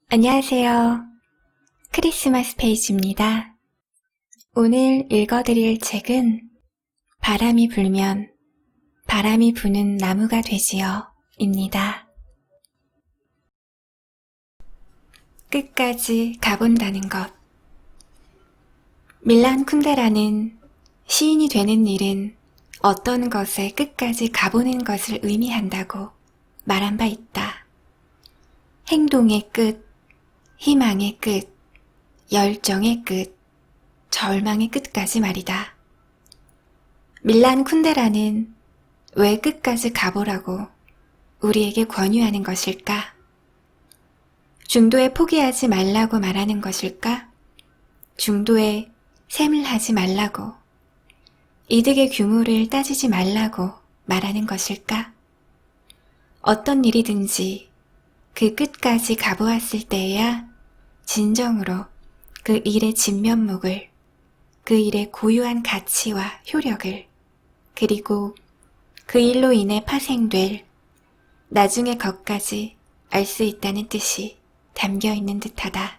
안녕하세요. 크리스마스 페이지입니다. 오늘 읽어드릴 책은 바람이 불면 바람이 부는 나무가 되지요 입니다. 끝까지 가본다는 것. 밀란 쿤데라는 시인이 되는 일은 어떤 것에 끝까지 가보는 것을 의미한다고 말한 바 있다. 행동의 끝, 희망의 끝, 열정의 끝, 절망의 끝까지 말이다. 밀란 쿤데라는 왜 끝까지 가보라고 우리에게 권유하는 것일까? 중도에 포기하지 말라고 말하는 것일까? 중도에 샘을 하지 말라고, 이득의 규모를 따지지 말라고 말하는 것일까? 어떤 일이든지 그 끝까지 가보았을 때에야 진정으로 그 일의 진면목을, 그 일의 고유한 가치와 효력을, 그리고 그 일로 인해 파생될 나중의 것까지 알 수 있다는 뜻이 담겨 있는 듯하다.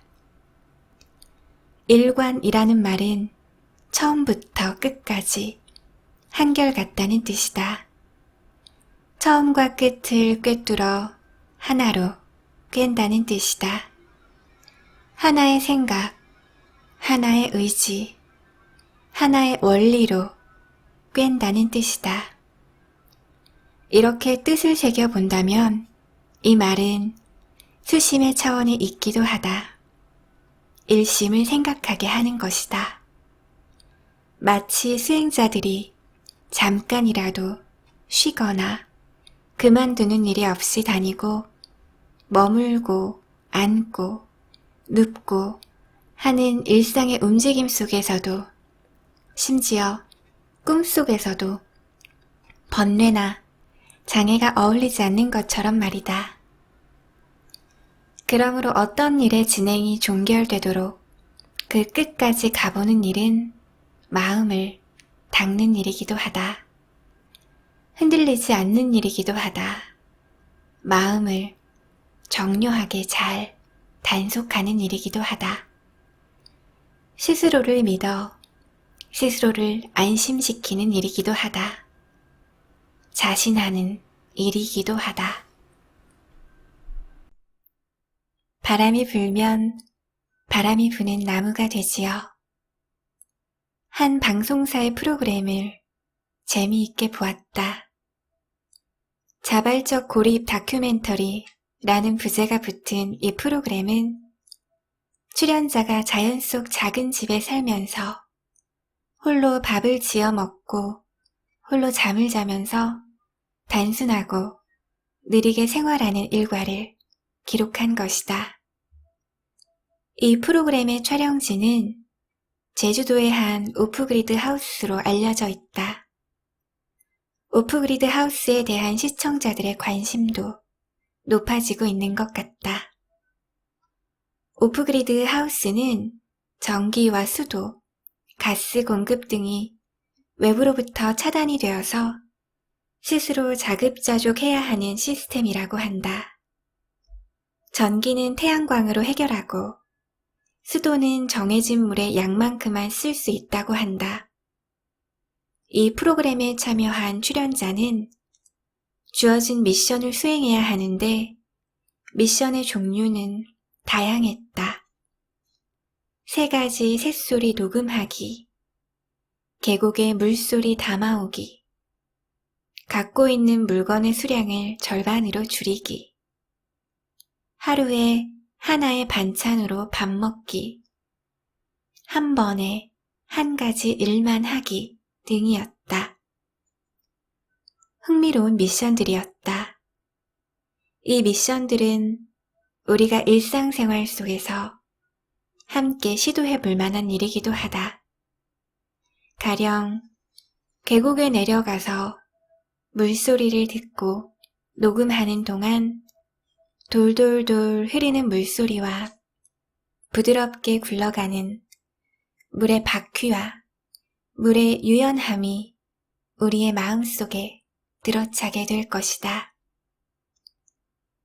일관이라는 말은 처음부터 끝까지 한결같다는 뜻이다. 처음과 끝을 꿰뚫어 하나로 꿰다는 뜻이다. 하나의 생각, 하나의 의지, 하나의 원리로 꿰다는 뜻이다. 이렇게 뜻을 새겨본다면 이 말은 수심의 차원에 있기도 하다. 일심을 생각하게 하는 것이다. 마치 수행자들이 잠깐이라도 쉬거나 그만두는 일이 없이 다니고 머물고 앉고 눕고 하는 일상의 움직임 속에서도, 심지어 꿈속에서도 번뇌나 장애가 어울리지 않는 것처럼 말이다. 그러므로 어떤 일의 진행이 종결되도록 그 끝까지 가보는 일은 마음을 닦는 일이기도 하다. 흔들리지 않는 일이기도 하다. 마음을 정료하게 잘 단속하는 일이기도 하다. 스스로를 믿어 스스로를 안심시키는 일이기도 하다. 자신하는 일이기도 하다. 바람이 불면 바람이 부는 나무가 되지요. 한 방송사의 프로그램을 재미있게 보았다. 자발적 고립 다큐멘터리라는 부제가 붙은 이 프로그램은 출연자가 자연 속 작은 집에 살면서 홀로 밥을 지어 먹고 홀로 잠을 자면서 단순하고 느리게 생활하는 일과를 기록한 것이다. 이 프로그램의 촬영지는 제주도의 한 오프그리드 하우스로 알려져 있다. 오프그리드 하우스에 대한 시청자들의 관심도 높아지고 있는 것 같다. 오프그리드 하우스는 전기와 수도, 가스 공급 등이 외부로부터 차단이 되어서 스스로 자급자족해야 하는 시스템이라고 한다. 전기는 태양광으로 해결하고 수도는 정해진 물의 양만큼만 쓸 수 있다고 한다. 이 프로그램에 참여한 출연자는 주어진 미션을 수행해야 하는데 미션의 종류는 다양했다. 3가지 새소리 녹음하기, 계곡에 물소리 담아오기, 갖고 있는 물건의 수량을 절반으로 줄이기, 하루에 하나의 반찬으로 밥 먹기, 한 번에 1가지 일만 하기 등이었다. 흥미로운 미션들이었다. 이 미션들은 우리가 일상생활 속에서 함께 시도해 볼 만한 일이기도 하다. 가령 계곡에 내려가서 물소리를 듣고 녹음하는 동안 돌돌돌 흐르는 물소리와 부드럽게 굴러가는 물의 바퀴와 물의 유연함이 우리의 마음속에 들어차게 될 것이다.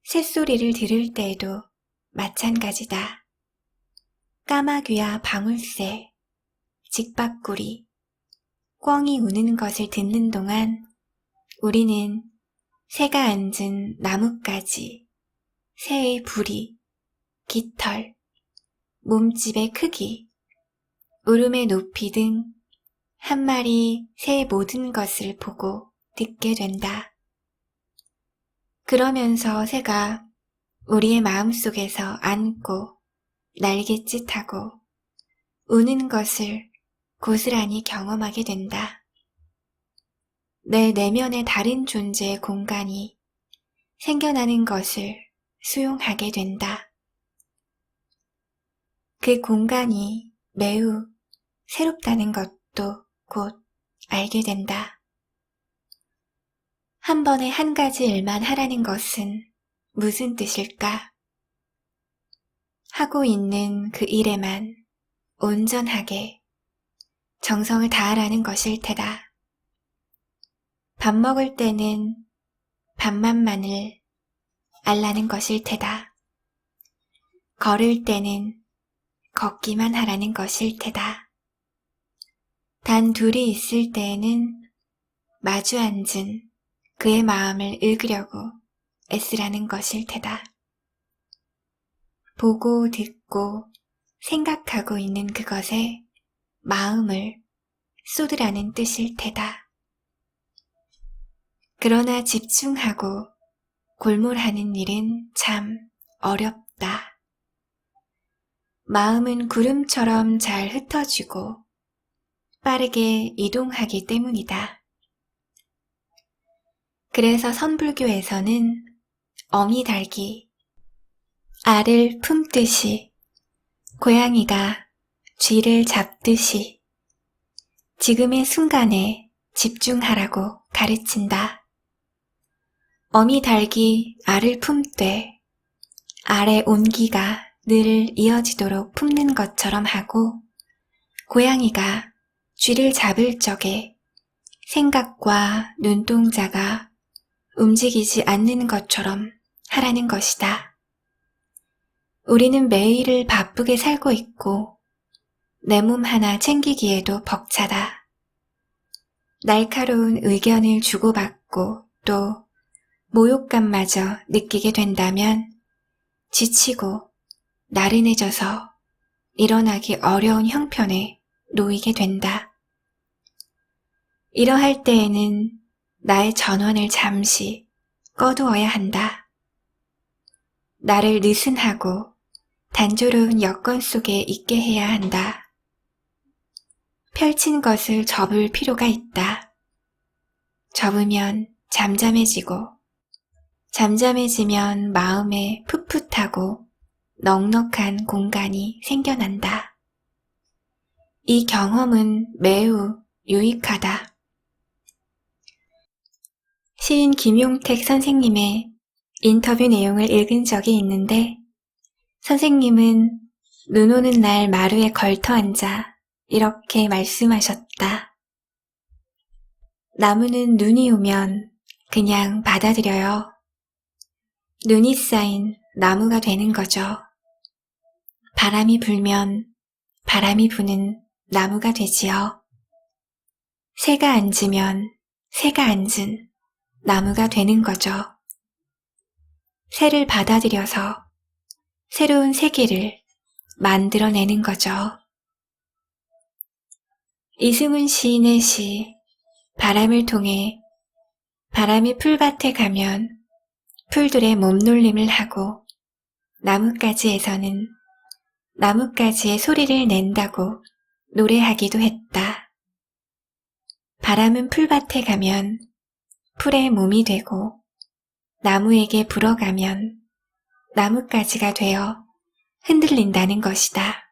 새소리를 들을 때에도 마찬가지다. 까마귀와 방울새, 직박구리, 꿩이 우는 것을 듣는 동안 우리는 새가 앉은 나뭇가지, 새의 부리, 깃털, 몸집의 크기, 울음의 높이 등 한 마리 새의 모든 것을 보고 듣게 된다. 그러면서 새가 우리의 마음속에서 안고 날갯짓하고 우는 것을 고스란히 경험하게 된다. 내 내면의 다른 존재의 공간이 생겨나는 것을 수용하게 된다. 그 공간이 매우 새롭다는 것도 곧 알게 된다. 한 번에 한 가지 일만 하라는 것은 무슨 뜻일까? 하고 있는 그 일에만 온전하게 정성을 다하라는 것일 테다. 밥 먹을 때는 밥맛만을 알라는 것일 테다. 걸을 때는 걷기만 하라는 것일 테다. 단 둘이 있을 때에는 마주 앉은 그의 마음을 읽으려고 애쓰라는 것일 테다. 보고 듣고 생각하고 있는 그것에 마음을 쏟으라는 뜻일 테다. 그러나 집중하고 골몰하는 일은 참 어렵다. 마음은 구름처럼 잘 흩어지고 빠르게 이동하기 때문이다. 그래서 선불교에서는 어미 닭이 알을 품듯이 고양이가 쥐를 잡듯이 지금의 순간에 집중하라고 가르친다. 어미 닭이 알을 품되 알의 온기가 늘 이어지도록 품는 것처럼 하고 고양이가 쥐를 잡을 적에 생각과 눈동자가 움직이지 않는 것처럼 하라는 것이다. 우리는 매일을 바쁘게 살고 있고 내 몸 하나 챙기기에도 벅차다. 날카로운 의견을 주고받고 또 모욕감마저 느끼게 된다면 지치고 나른해져서 일어나기 어려운 형편에 놓이게 된다. 이러할 때에는 나의 전원을 잠시 꺼두어야 한다. 나를 느슨하고 단조로운 여건 속에 있게 해야 한다. 펼친 것을 접을 필요가 있다. 접으면 잠잠해지고 잠잠해지면 마음에 풋풋하고 넉넉한 공간이 생겨난다. 이 경험은 매우 유익하다. 시인 김용택 선생님의 인터뷰 내용을 읽은 적이 있는데 선생님은 눈 오는 날 마루에 걸터 앉아 이렇게 말씀하셨다. 나무는 눈이 오면 그냥 받아들여요. 눈이 쌓인 나무가 되는 거죠. 바람이 불면 바람이 부는 나무가 되지요. 새가 앉으면 새가 앉은 나무가 되는 거죠. 새를 받아들여서 새로운 세계를 만들어내는 거죠. 이승훈 시인의 시 바람을 통해 바람이 풀밭에 가면 풀들의 몸놀림을 하고 나뭇가지에서는 나뭇가지의 소리를 낸다고 노래하기도 했다. 바람은 풀밭에 가면 풀의 몸이 되고 나무에게 불어가면 나뭇가지가 되어 흔들린다는 것이다.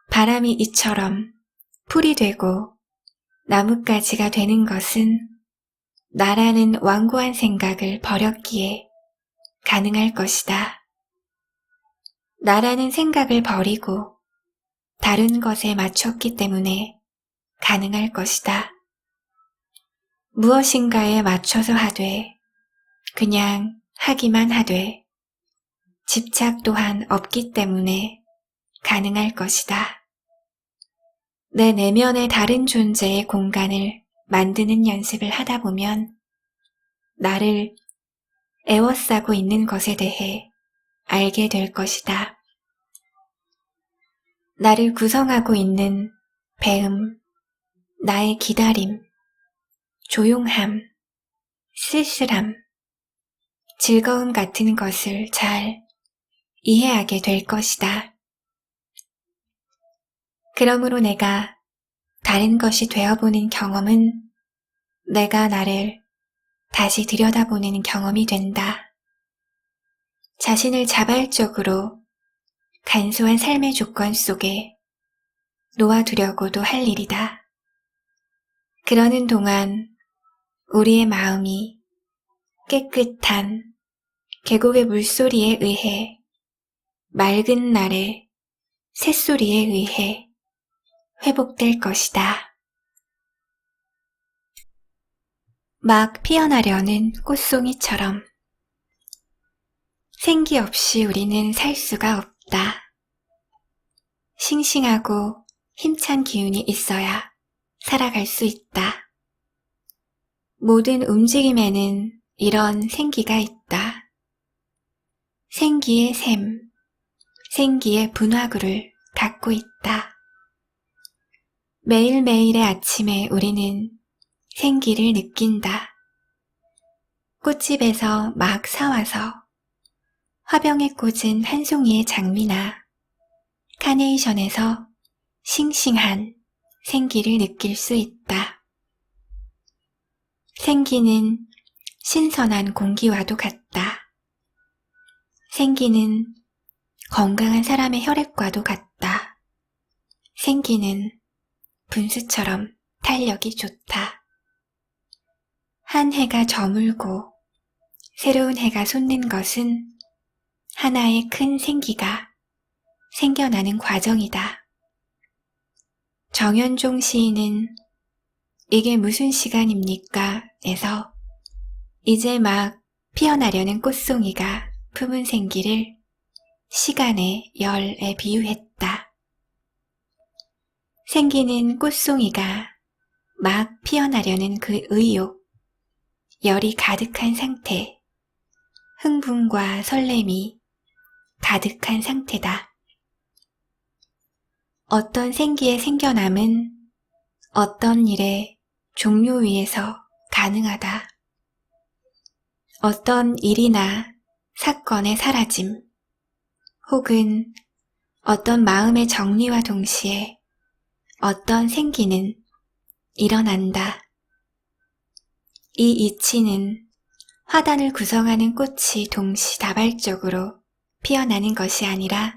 바람이 이처럼 풀이 되고 나뭇가지가 되는 것은 나라는 완고한 생각을 버렸기에 가능할 것이다. 나라는 생각을 버리고 다른 것에 맞췄기 때문에 가능할 것이다. 무엇인가에 맞춰서 하되 그냥 하기만 하되 집착 또한 없기 때문에 가능할 것이다. 내 내면의 다른 존재의 공간을 만드는 연습을 하다 보면 나를 애워싸고 있는 것에 대해 알게 될 것이다. 나를 구성하고 있는 배음, 나의 기다림, 조용함, 쓸쓸함, 즐거움 같은 것을 잘 이해하게 될 것이다. 그러므로 내가 다른 것이 되어보는 경험은 내가 나를 다시 들여다보는 경험이 된다. 자신을 자발적으로 간소한 삶의 조건 속에 놓아두려고도 할 일이다. 그러는 동안 우리의 마음이 깨끗한 계곡의 물소리에 의해 맑은 날의 새소리에 의해 회복될 것이다. 막 피어나려는 꽃송이처럼 생기 없이 우리는 살 수가 없다. 싱싱하고 힘찬 기운이 있어야 살아갈 수 있다. 모든 움직임에는 이런 생기가 있다. 생기의 샘, 생기의 분화구를 갖고 있다. 매일매일의 아침에 우리는 생기를 느낀다. 꽃집에서 막 사와서 화병에 꽂은 한 송이의 장미나 카네이션에서 싱싱한 생기를 느낄 수 있다. 생기는 신선한 공기와도 같다. 생기는 건강한 사람의 혈액과도 같다. 생기는 분수처럼 탄력이 좋다. 한 해가 저물고 새로운 해가 솟는 것은 하나의 큰 생기가 생겨나는 과정이다. 정현종 시인은 이게 무슨 시간입니까? 에서 이제 막 피어나려는 꽃송이가 품은 생기를 시간의 열에 비유했다. 생기는 꽃송이가 막 피어나려는 그 의욕, 열이 가득한 상태, 흥분과 설렘이 가득한 상태다. 어떤 생기의 생겨남은 어떤 일의 종료 위에서 가능하다. 어떤 일이나 사건의 사라짐, 혹은 어떤 마음의 정리와 동시에 어떤 생기는 일어난다. 이 이치는 화단을 구성하는 꽃이 동시다발적으로 피어나는 것이 아니라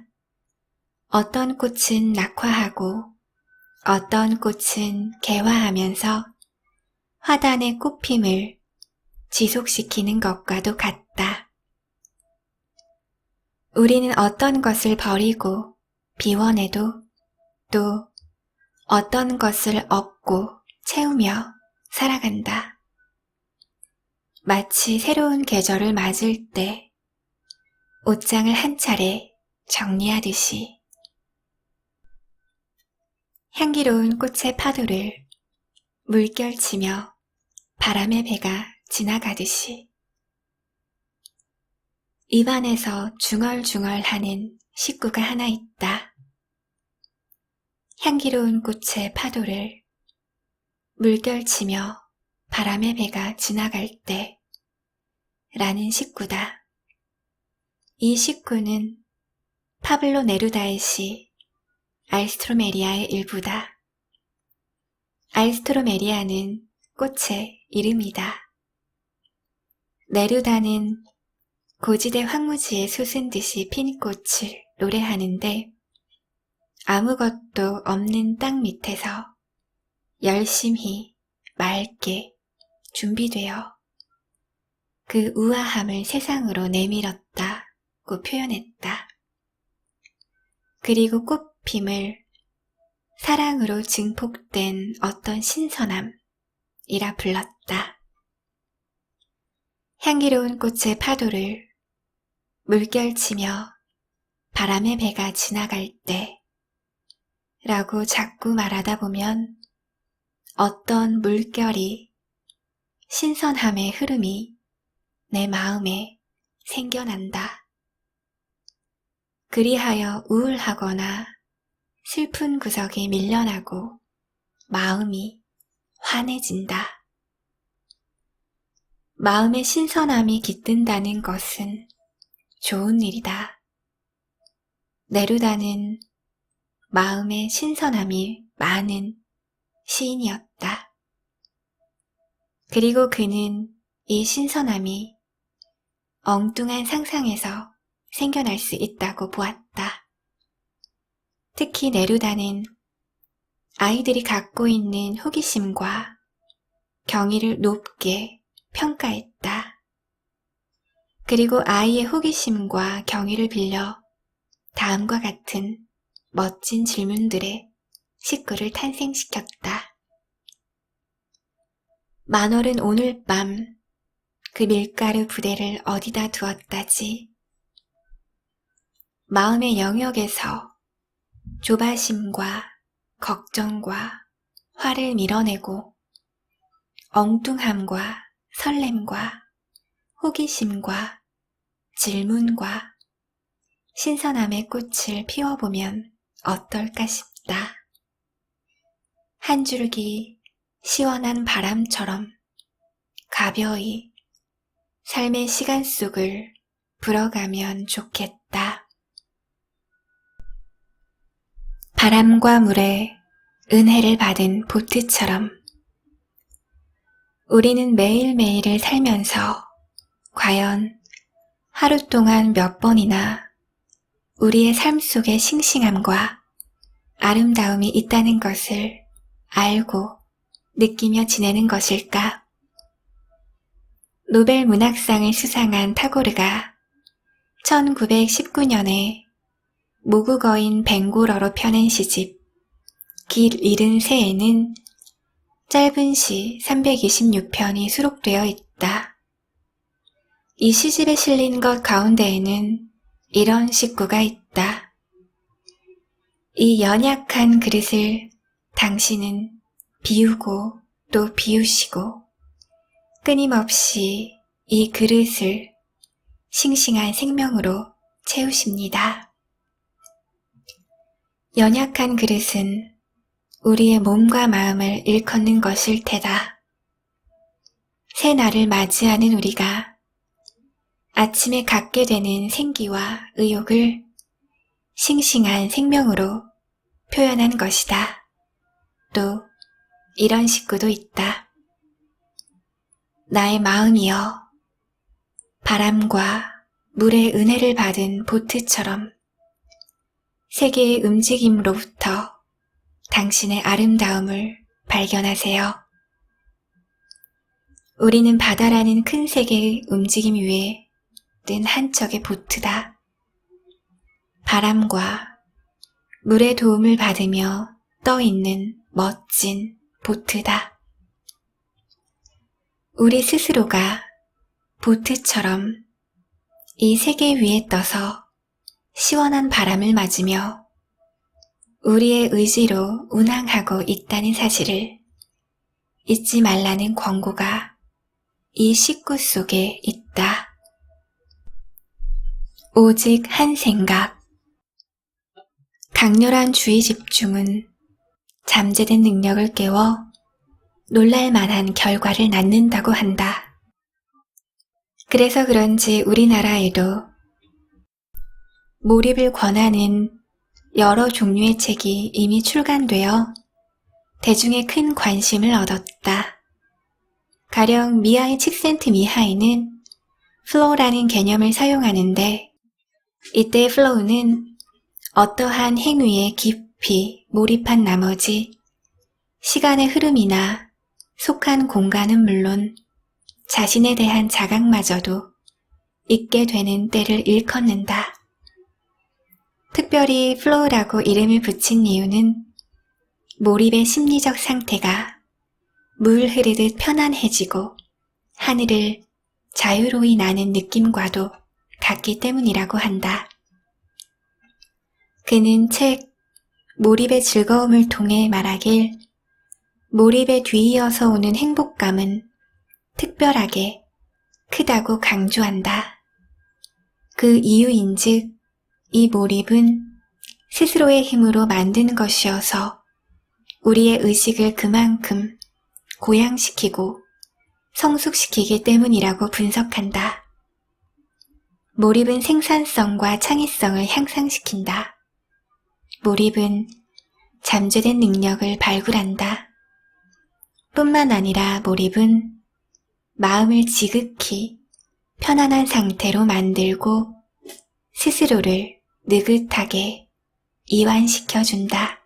어떤 꽃은 낙화하고 어떤 꽃은 개화하면서 화단의 꽃핌을 지속시키는 것과도 같다. 우리는 어떤 것을 버리고 비워내도 또 어떤 것을 얻고 채우며 살아간다. 마치 새로운 계절을 맞을 때 옷장을 한 차례 정리하듯이 향기로운 꽃의 파도를 물결치며 바람의 배가 지나가듯이 입안에서 중얼중얼하는 식구가 하나 있다. 향기로운 꽃의 파도를 물결치며 바람의 배가 지나갈 때 라는 식구다. 이 식구는 파블로 네루다의 시 알스트로메리아의 일부다. 알스트로메리아는 꽃의 이름이다. 네루다는 고지대 황무지에 솟은 듯이 핀 꽃을 노래하는데 아무것도 없는 땅 밑에서 열심히 맑게 준비되어 그 우아함을 세상으로 내밀었다고 표현했다. 그리고 꽃핌을 사랑으로 증폭된 어떤 신선함이라 불렀다. 향기로운 꽃의 파도를 물결치며 바람의 배가 지나갈 때 라고 자꾸 말하다 보면 어떤 물결이 신선함의 흐름이 내 마음에 생겨난다. 그리하여 우울하거나 슬픈 구석에 밀려나고 마음이 환해진다. 마음의 신선함이 깃든다는 것은 좋은 일이다. 네루다는 마음의 신선함이 많은 시인이었다. 그리고 그는 이 신선함이 엉뚱한 상상에서 생겨날 수 있다고 보았다. 특히 네루다는 아이들이 갖고 있는 호기심과 경의를 높게 평가했다. 그리고 아이의 호기심과 경의를 빌려 다음과 같은 멋진 질문들의 식구를 탄생시켰다. 만월은 오늘 밤 그 밀가루 부대를 어디다 두었다지? 마음의 영역에서 조바심과 걱정과 화를 밀어내고 엉뚱함과 설렘과 호기심과 질문과 신선함의 꽃을 피워보면 어떨까 싶다. 한 줄기 시원한 바람처럼 가벼이 삶의 시간 속을 불어가면 좋겠다. 바람과 물에 은혜를 받은 보트처럼 우리는 매일매일을 살면서 과연 하루 동안 몇 번이나 우리의 삶 속에 싱싱함과 아름다움이 있다는 것을 알고 느끼며 지내는 것일까? 노벨 문학상을 수상한 타고르가 1919년에 모국어인 벵골어로 펴낸 시집 길 잃은 새에는 짧은 시 326편이 수록되어 있다. 이 시집에 실린 것 가운데에는 이런 식구가 있다. 이 연약한 그릇을 당신은 비우고 또 비우시고 끊임없이 이 그릇을 싱싱한 생명으로 채우십니다. 연약한 그릇은 우리의 몸과 마음을 일컫는 것일 테다. 새 날을 맞이하는 우리가 아침에 갖게 되는 생기와 의욕을 싱싱한 생명으로 표현한 것이다. 또 이런 식구도 있다. 나의 마음이여, 바람과 물의 은혜를 받은 보트처럼 세계의 움직임으로부터 당신의 아름다움을 발견하세요. 우리는 바다라는 큰 세계의 움직임 위에 뜬 한 척의 보트다. 바람과 물의 도움을 받으며 떠 있는 멋진 보트다. 우리 스스로가 보트처럼 이 세계 위에 떠서 시원한 바람을 맞으며 우리의 의지로 운항하고 있다는 사실을 잊지 말라는 권고가 이 식구 속에 있다. 오직 한 생각. 강렬한 주의 집중은 잠재된 능력을 깨워 놀랄만한 결과를 낳는다고 한다. 그래서 그런지 우리나라에도 몰입을 권하는 여러 종류의 책이 이미 출간되어 대중의 큰 관심을 얻었다. 가령 미하이 칙센트미하이는 플로우라는 개념을 사용하는데 이때 플로우는 어떠한 행위에 깊이 몰입한 나머지 시간의 흐름이나 속한 공간은 물론 자신에 대한 자각마저도 잊게 되는 때를 일컫는다. 특별히 플로우라고 이름을 붙인 이유는 몰입의 심리적 상태가 물 흐르듯 편안해지고 하늘을 자유로이 나는 느낌과도 같기 때문이라고 한다. 그는 책 몰입의 즐거움을 통해 말하길 몰입에 뒤이어서 오는 행복감은 특별하게 크다고 강조한다. 그 이유인즉 이 몰입은 스스로의 힘으로 만드는 것이어서 우리의 의식을 그만큼 고양시키고 성숙시키기 때문이라고 분석한다. 몰입은 생산성과 창의성을 향상시킨다. 몰입은 잠재된 능력을 발굴한다. 뿐만 아니라 몰입은 마음을 지극히 편안한 상태로 만들고 스스로를 느긋하게 이완시켜준다.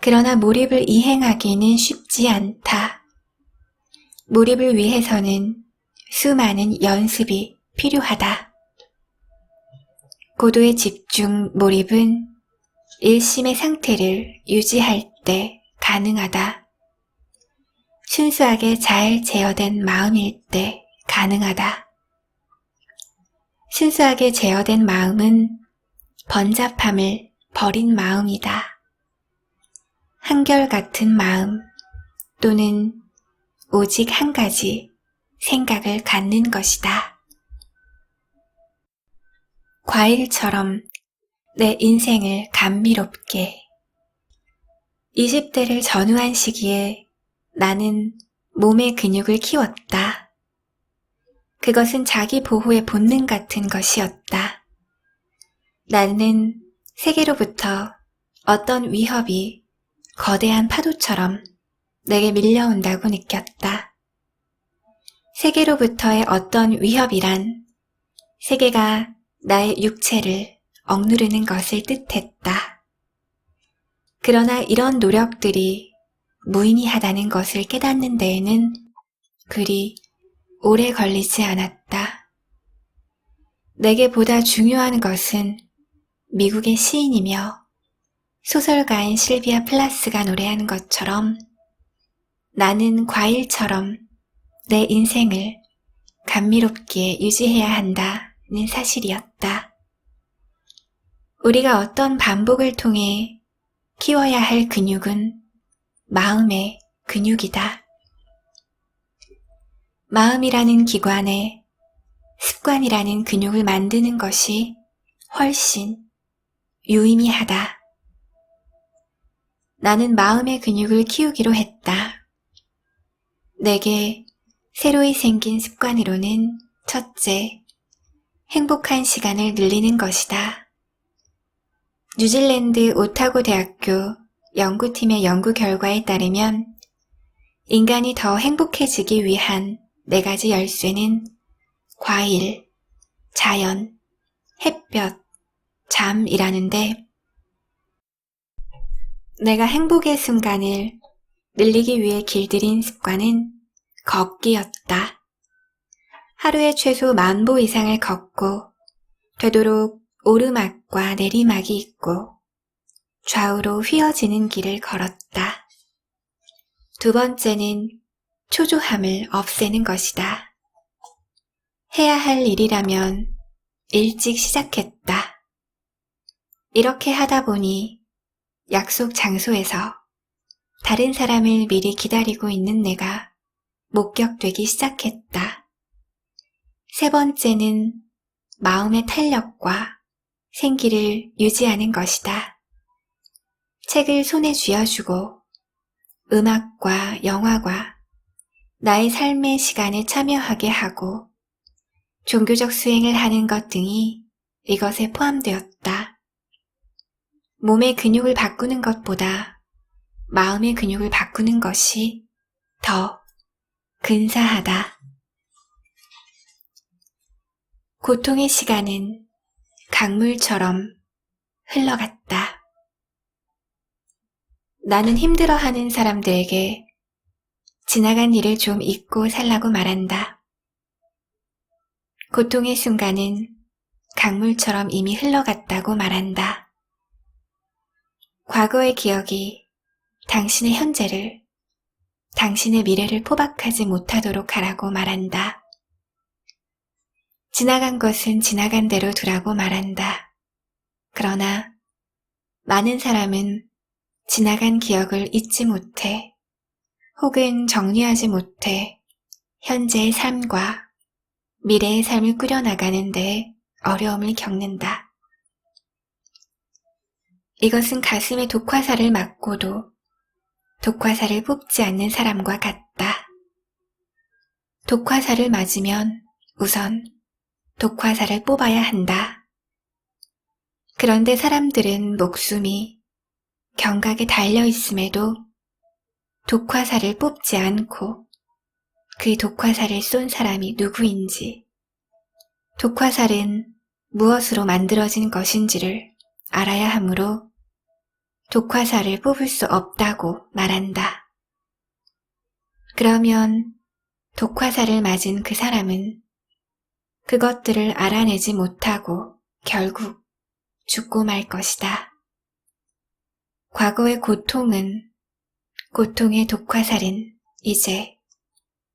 그러나 몰입을 이행하기는 쉽지 않다. 몰입을 위해서는 수많은 연습이 필요하다. 고도의 집중 몰입은 일심의 상태를 유지할 때 가능하다. 순수하게 잘 제어된 마음일 때 가능하다. 순수하게 제어된 마음은 번잡함을 버린 마음이다. 한결같은 마음 또는 오직 한 가지 생각을 갖는 것이다. 과일처럼 내 인생을 감미롭게. 20대를 전후한 시기에 나는 몸의 근육을 키웠다. 그것은 자기 보호의 본능 같은 것이었다. 나는 세계로부터 어떤 위협이 거대한 파도처럼 내게 밀려온다고 느꼈다. 세계로부터의 어떤 위협이란 세계가 나의 육체를 억누르는 것을 뜻했다. 그러나 이런 노력들이 무의미하다는 것을 깨닫는 데에는 그리 오래 걸리지 않았다. 내게 보다 중요한 것은 미국의 시인이며 소설가인 실비아 플라스가 노래한 것처럼 나는 과일처럼 내 인생을 감미롭게 유지해야 한다는 사실이었다. 우리가 어떤 반복을 통해 키워야 할 근육은 마음의 근육이다. 마음이라는 기관에 습관이라는 근육을 만드는 것이 훨씬 유의미하다. 나는 마음의 근육을 키우기로 했다. 내게 새로이 생긴 습관으로는 첫째, 행복한 시간을 늘리는 것이다. 뉴질랜드 오타고 대학교 연구팀의 연구 결과에 따르면 인간이 더 행복해지기 위한 4가지 열쇠는 과일, 자연, 햇볕, 잠이라는데 내가 행복의 순간을 늘리기 위해 길들인 습관은 걷기였다. 하루에 최소 10,000보 이상을 걷고 되도록 오르막과 내리막이 있고 좌우로 휘어지는 길을 걸었다. 두 번째는 초조함을 없애는 것이다. 해야 할 일이라면 일찍 시작했다. 이렇게 하다 보니 약속 장소에서 다른 사람을 미리 기다리고 있는 내가 목격되기 시작했다. 세 번째는 마음의 탄력과 생기를 유지하는 것이다. 책을 손에 쥐어주고 음악과 영화과 나의 삶의 시간에 참여하게 하고 종교적 수행을 하는 것 등이 이것에 포함되었다. 몸의 근육을 바꾸는 것보다 마음의 근육을 바꾸는 것이 더 근사하다. 고통의 시간은 강물처럼 흘러갔다. 나는 힘들어하는 사람들에게 지나간 일을 좀 잊고 살라고 말한다. 고통의 순간은 강물처럼 이미 흘러갔다고 말한다. 과거의 기억이 당신의 현재를, 당신의 미래를 포박하지 못하도록 하라고 말한다. 지나간 것은 지나간 대로 두라고 말한다. 그러나 많은 사람은 지나간 기억을 잊지 못해 혹은 정리하지 못해 현재의 삶과 미래의 삶을 꾸려나가는 데 어려움을 겪는다. 이것은 가슴에 독화살을 맞고도 독화살을 뽑지 않는 사람과 같다. 독화살을 맞으면 우선 독화살을 뽑아야 한다. 그런데 사람들은 목숨이 경각에 달려 있음에도 독화살을 뽑지 않고 그 독화살을 쏜 사람이 누구인지, 독화살은 무엇으로 만들어진 것인지를 알아야 하므로 독화살을 뽑을 수 없다고 말한다. 그러면 독화살을 맞은 그 사람은 그것들을 알아내지 못하고 결국 죽고 말 것이다. 과거의 고통의 독화살은 이제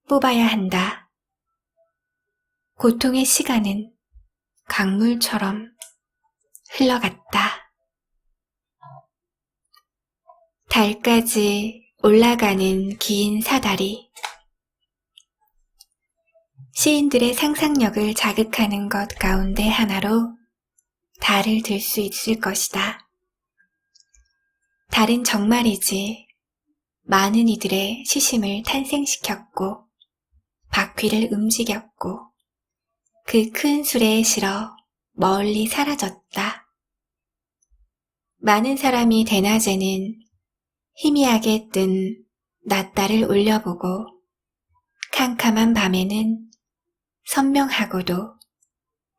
뽑아야 한다. 고통의 시간은 강물처럼 흘러갔다. 달까지 올라가는 긴 사다리. 시인들의 상상력을 자극하는 것 가운데 하나로 달을 들 수 있을 것이다. 달은 정말이지 많은 이들의 시심을 탄생시켰고 바퀴를 움직였고 그 큰 수레에 실어 멀리 사라졌다. 많은 사람이 대낮에는 희미하게 뜬 낮달을 올려보고 캄캄한 밤에는 선명하고도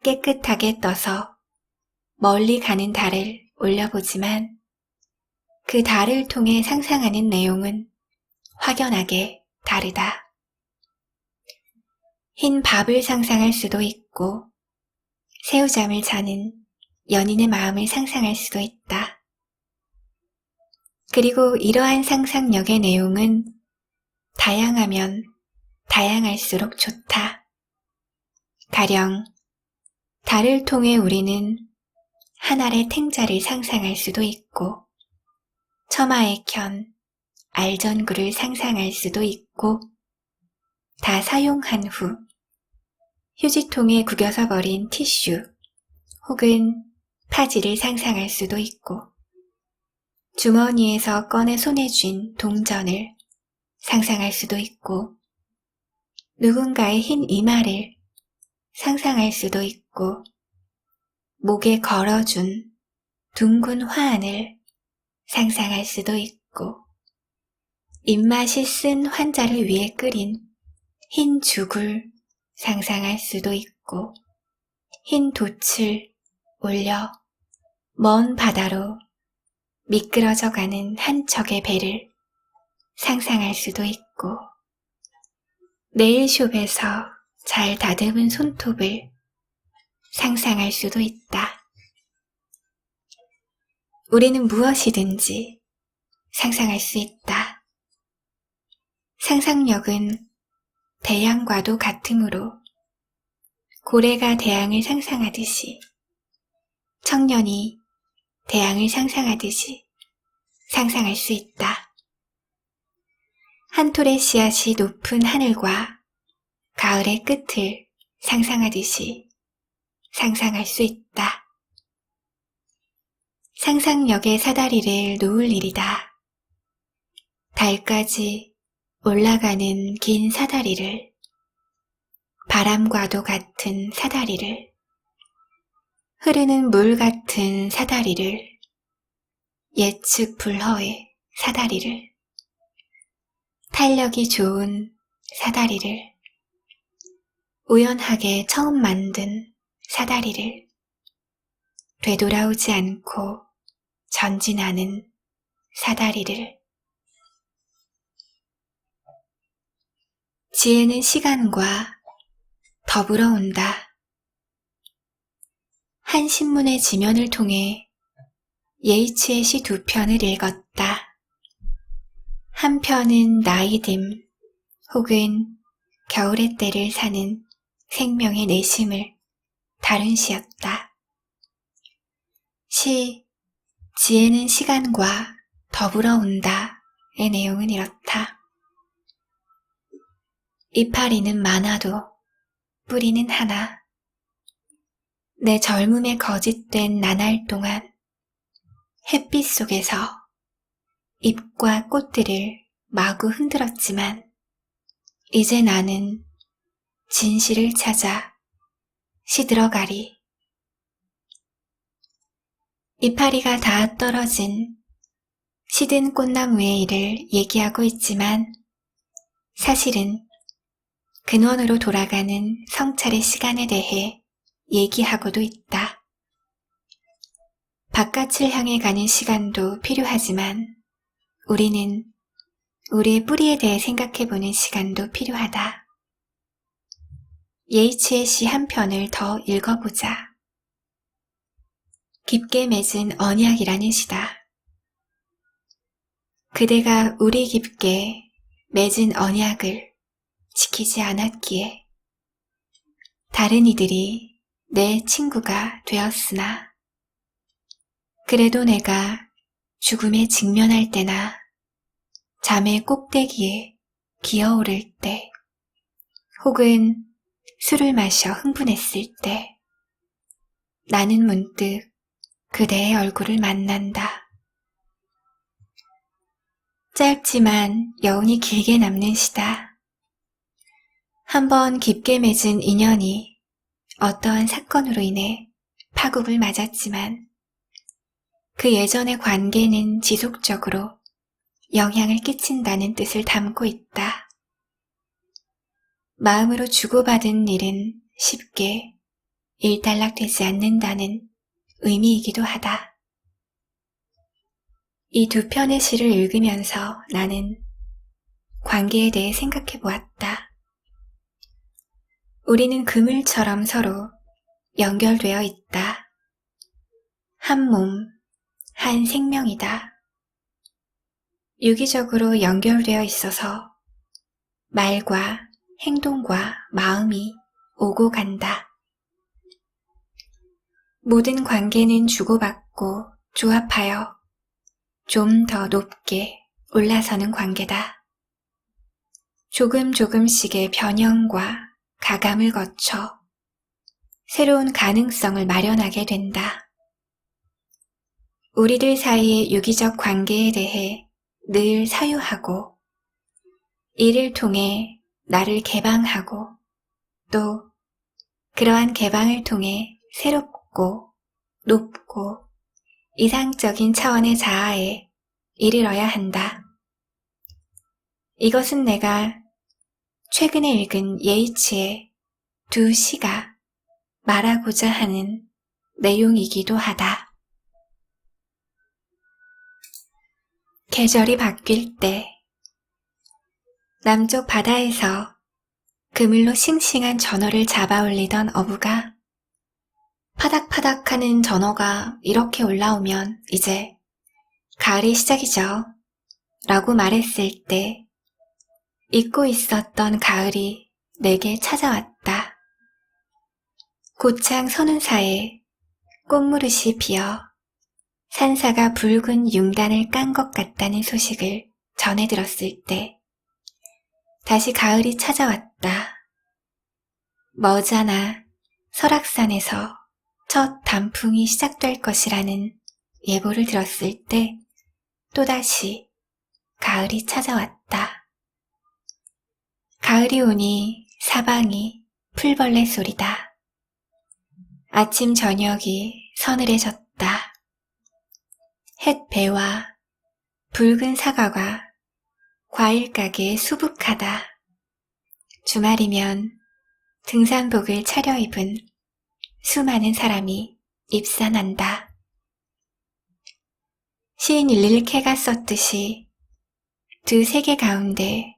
깨끗하게 떠서 멀리 가는 달을 올려보지만 그 달을 통해 상상하는 내용은 확연하게 다르다. 흰 밥을 상상할 수도 있고 새우잠을 자는 연인의 마음을 상상할 수도 있다. 그리고 이러한 상상력의 내용은 다양하면 다양할수록 좋다. 가령 달을 통해 우리는 한 알의 탱자를 상상할 수도 있고 처마에 켠 알전구를 상상할 수도 있고 다 사용한 후 휴지통에 구겨서 버린 티슈 혹은 파지를 상상할 수도 있고 주머니에서 꺼내 손에 쥔 동전을 상상할 수도 있고 누군가의 흰 이마를 상상할 수도 있고 목에 걸어준 둥근 화환을 상상할 수도 있고 입맛이 쓴 환자를 위해 끓인 흰 죽을 상상할 수도 있고 흰 돛을 올려 먼 바다로 미끄러져가는 한 척의 배를 상상할 수도 있고 네일숍에서 잘 다듬은 손톱을 상상할 수도 있다. 우리는 무엇이든지 상상할 수 있다. 상상력은 대양과도 같으므로 고래가 대양을 상상하듯이 청년이 대양을 상상하듯이 상상할 수 있다. 한 톨의 씨앗이 높은 하늘과 가을의 끝을 상상하듯이 상상할 수 있다. 상상력의 사다리를 놓을 일이다. 달까지 올라가는 긴 사다리를, 바람과도 같은 사다리를, 흐르는 물 같은 사다리를, 예측 불허의 사다리를, 탄력이 좋은 사다리를, 우연하게 처음 만든 사다리를, 되돌아오지 않고 전진하는 사다리를. 지혜는 시간과 더불어 온다. 한 신문의 지면을 통해 예이츠의 시 2편을 읽었다. 한 편은 나이듦 혹은 겨울의 때를 사는 생명의 내심을 다른 시였다. 시 지혜는 시간과 더불어 온다의 내용은 이렇다. 이파리는 많아도 뿌리는 하나. 내 젊음에 거짓된 나날 동안 햇빛 속에서 잎과 꽃들을 마구 흔들었지만 이제 나는 진실을 찾아 시들어가리. 이파리가 다 떨어진 시든 꽃나무의 일을 얘기하고 있지만 사실은 근원으로 돌아가는 성찰의 시간에 대해 얘기하고도 있다. 바깥을 향해 가는 시간도 필요하지만 우리는 우리의 뿌리에 대해 생각해보는 시간도 필요하다. 예이츠의 시 한 편을 더 읽어보자. 깊게 맺은 언약이라는 시다. 그대가 우리 깊게 맺은 언약을 지키지 않았기에 다른 이들이 내 친구가 되었으나 그래도 내가 죽음에 직면할 때나 잠의 꼭대기에 기어오를 때 혹은 술을 마셔 흥분했을 때 나는 문득 그대의 얼굴을 만난다. 짧지만 여운이 길게 남는 시다. 한번 깊게 맺은 인연이 어떠한 사건으로 인해 파국을 맞았지만 그 예전의 관계는 지속적으로 영향을 끼친다는 뜻을 담고 있다. 마음으로 주고받은 일은 쉽게 일단락되지 않는다는 의미이기도 하다. 이 두 편의 시를 읽으면서 나는 관계에 대해 생각해 보았다. 우리는 그물처럼 서로 연결되어 있다. 한 몸, 한 생명이다. 유기적으로 연결되어 있어서 말과 행동과 마음이 오고 간다. 모든 관계는 주고받고 조합하여 좀 더 높게 올라서는 관계다. 조금씩의 변형과 가감을 거쳐 새로운 가능성을 마련하게 된다. 우리들 사이의 유기적 관계에 대해 늘 사유하고 이를 통해 나를 개방하고 또 그러한 개방을 통해 새롭고 높고 이상적인 차원의 자아에 이르러야 한다. 이것은 내가 최근에 읽은 예이츠의 두 시가 말하고자 하는 내용이기도 하다. 계절이 바뀔 때 남쪽 바다에서 그물로 싱싱한 전어를 잡아 올리던 어부가 파닥파닥하는 전어가 이렇게 올라오면 이제 가을이 시작이죠. 라고 말했을 때 잊고 있었던 가을이 내게 찾아왔다. 고창 선운사에 꽃무릇이 피어 산사가 붉은 융단을 깐 것 같다는 소식을 전해 들었을 때 다시 가을이 찾아왔다. 머지않아 설악산에서 첫 단풍이 시작될 것이라는 예보를 들었을 때 또다시 가을이 찾아왔다. 가을이 오니 사방이 풀벌레 소리다. 아침 저녁이 서늘해졌다. 햇배와 붉은 사과가 과일 가게에 수북하다. 주말이면 등산복을 차려입은 수많은 사람이 입산한다. 시인 릴케가 썼듯이 두 세계 가운데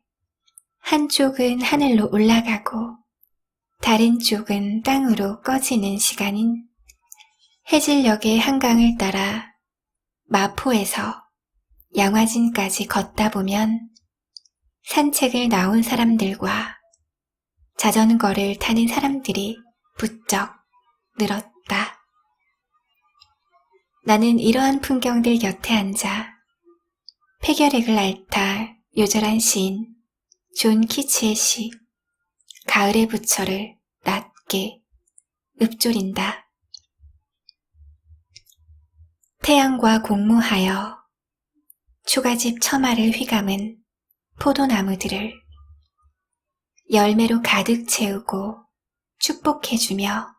한쪽은 하늘로 올라가고 다른 쪽은 땅으로 꺼지는 시간인 해질녘의 한강을 따라 마포에서 양화진까지 걷다 보면 산책을 나온 사람들과 자전거를 타는 사람들이 부쩍 늘었다. 나는 이러한 풍경들 곁에 앉아 폐결핵을 앓다 요절한 시인 존 키츠의 시 가을의 부처를 낮게 읊조린다. 태양과 공무하여 초가집 처마를 휘감은 포도나무들을 열매로 가득 채우고 축복해주며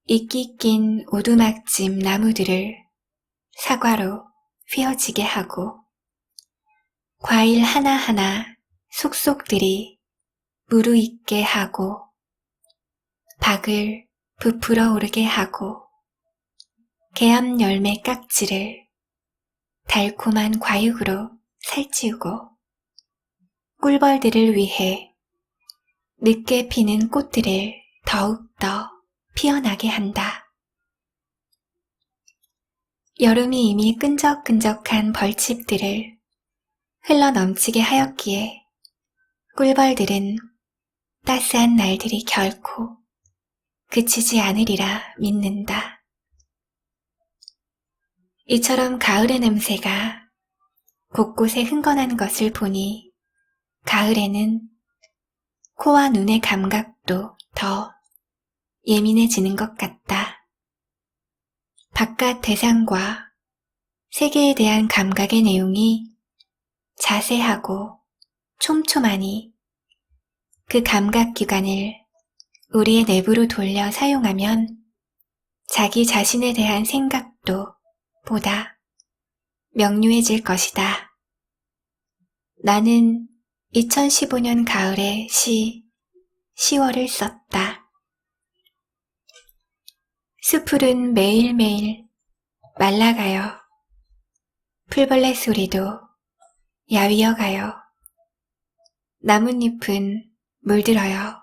이끼 낀 오두막집 나무들을 사과로 휘어지게 하고 과일 하나하나 속속들이 무르익게 하고 박을 부풀어 오르게 하고 개암 열매 깍지를 달콤한 과육으로 살찌우고 꿀벌들을 위해 늦게 피는 꽃들을 더욱더 피어나게 한다. 여름이 이미 끈적끈적한 벌집들을 흘러넘치게 하였기에 꿀벌들은 따스한 날들이 결코 그치지 않으리라 믿는다. 이처럼 가을의 냄새가 곳곳에 흥건한 것을 보니 가을에는 코와 눈의 감각도 더 예민해지는 것 같다. 바깥 대상과 세계에 대한 감각의 내용이 자세하고 촘촘하니 그 감각기관을 우리의 내부로 돌려 사용하면 자기 자신에 대한 생각도 보다 명료해질 것이다. 나는 2015년 가을에 시 10월을 썼다. 숲풀은 매일매일 말라가요. 풀벌레 소리도 야위어가요. 나뭇잎은 물들어요.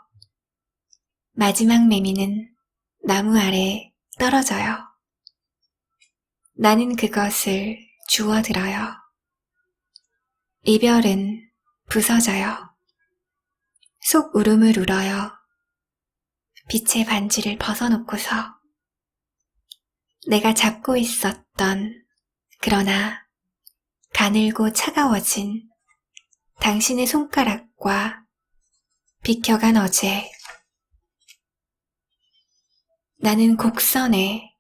마지막 매미는 나무 아래 떨어져요. 나는 그것을 주워들어요. 이별은 부서져요. 속 울음을 울어요. 빛의 반지를 벗어놓고서 내가 잡고 있었던 그러나 가늘고 차가워진 당신의 손가락과 비켜간 어제 나는 곡선에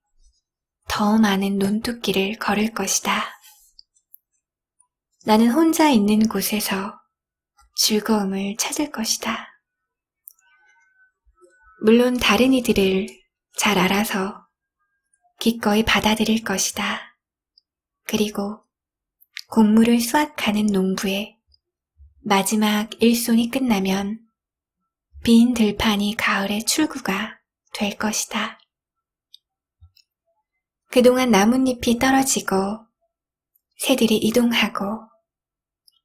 더 많은 논두길을 걸을 것이다. 나는 혼자 있는 곳에서 즐거움을 찾을 것이다. 물론 다른 이들을 잘 알아서 기꺼이 받아들일 것이다. 그리고 곡물을 수확하는 농부의 마지막 일손이 끝나면 빈 들판이 가을의 출구가 될 것이다. 그동안 나뭇잎이 떨어지고 새들이 이동하고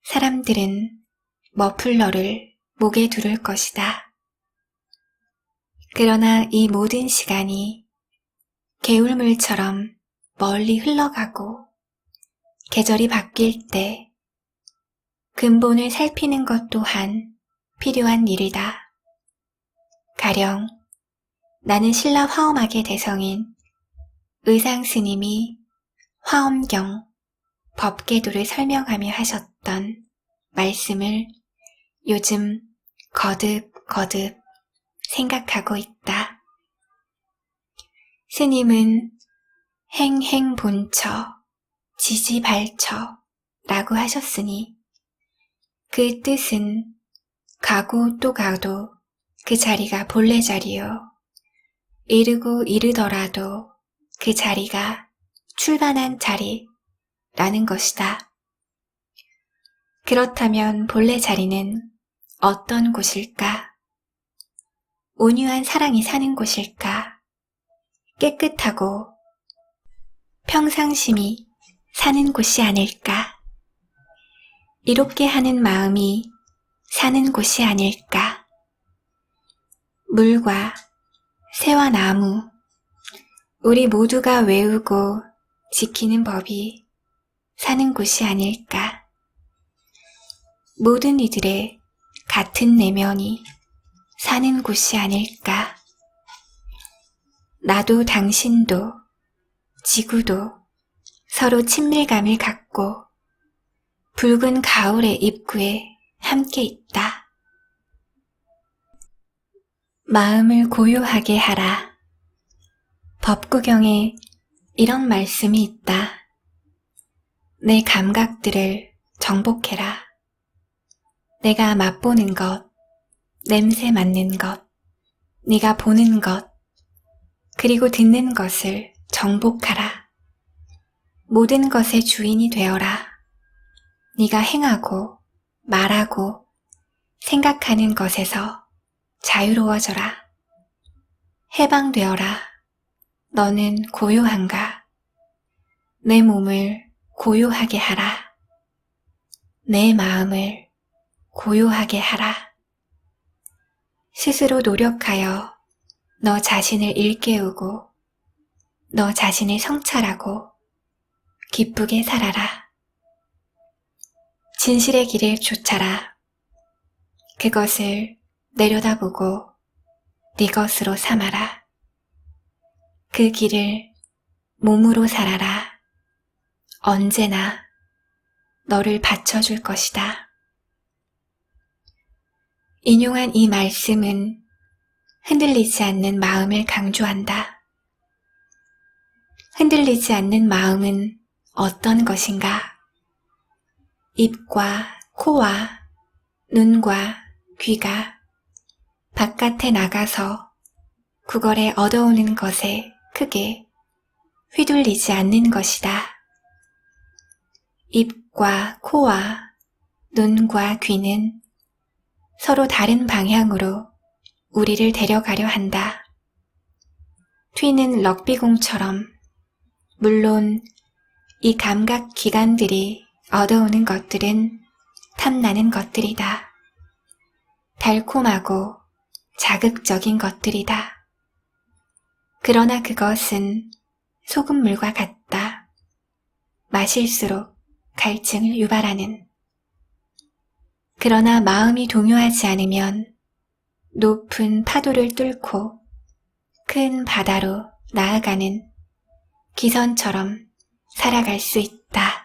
사람들은 머플러를 목에 두를 것이다. 그러나 이 모든 시간이 개울물처럼 멀리 흘러가고 계절이 바뀔 때 근본을 살피는 것 또한 필요한 일이다. 가령 나는 신라 화엄학의 대성인 의상스님이 화엄경, 법계도를 설명하며 하셨던 말씀을 요즘 거듭 생각하고 있다. 스님은 행행본처, 지지발처라고 하셨으니 그 뜻은 가고 또 가도 그 자리가 본래 자리요. 이르고 이르더라도 그 자리가 출발한 자리라는 것이다. 그렇다면 본래 자리는 어떤 곳일까? 온유한 사랑이 사는 곳일까? 깨끗하고 평상심이 사는 곳이 아닐까? 이롭게 하는 마음이 사는 곳이 아닐까? 물과 새와 나무, 우리 모두가 외우고 지키는 법이 사는 곳이 아닐까? 모든 이들의 같은 내면이 사는 곳이 아닐까? 나도 당신도 지구도 서로 친밀감을 갖고 붉은 가을의 입구에 함께 있다. 마음을 고요하게 하라. 법구경에 이런 말씀이 있다. 내 감각들을 정복해라. 내가 맛보는 것, 냄새 맡는 것, 네가 보는 것, 그리고 듣는 것을 정복하라. 모든 것의 주인이 되어라. 네가 행하고 말하고 생각하는 것에서 자유로워져라. 해방되어라. 너는 고요한가? 내 몸을 고요하게 하라. 내 마음을 고요하게 하라. 스스로 노력하여 너 자신을 일깨우고 너 자신을 성찰하고 기쁘게 살아라. 진실의 길을 쫓아라. 그것을 내려다보고 네 것으로 삼아라. 그 길을 몸으로 살아라. 언제나 너를 받쳐줄 것이다. 인용한 이 말씀은 흔들리지 않는 마음을 강조한다. 흔들리지 않는 마음은 어떤 것인가? 입과 코와 눈과 귀가 바깥에 나가서 구걸에 얻어오는 것에 크게 휘둘리지 않는 것이다. 입과 코와 눈과 귀는 서로 다른 방향으로 우리를 데려가려 한다. 튀는 럭비공처럼 물론 이 감각 기관들이 얻어오는 것들은 탐나는 것들이다. 달콤하고 자극적인 것들이다. 그러나 그것은 소금물과 같다. 마실수록 갈증을 유발하는. 그러나 마음이 동요하지 않으면 높은 파도를 뚫고 큰 바다로 나아가는 기선처럼 살아갈 수 있다.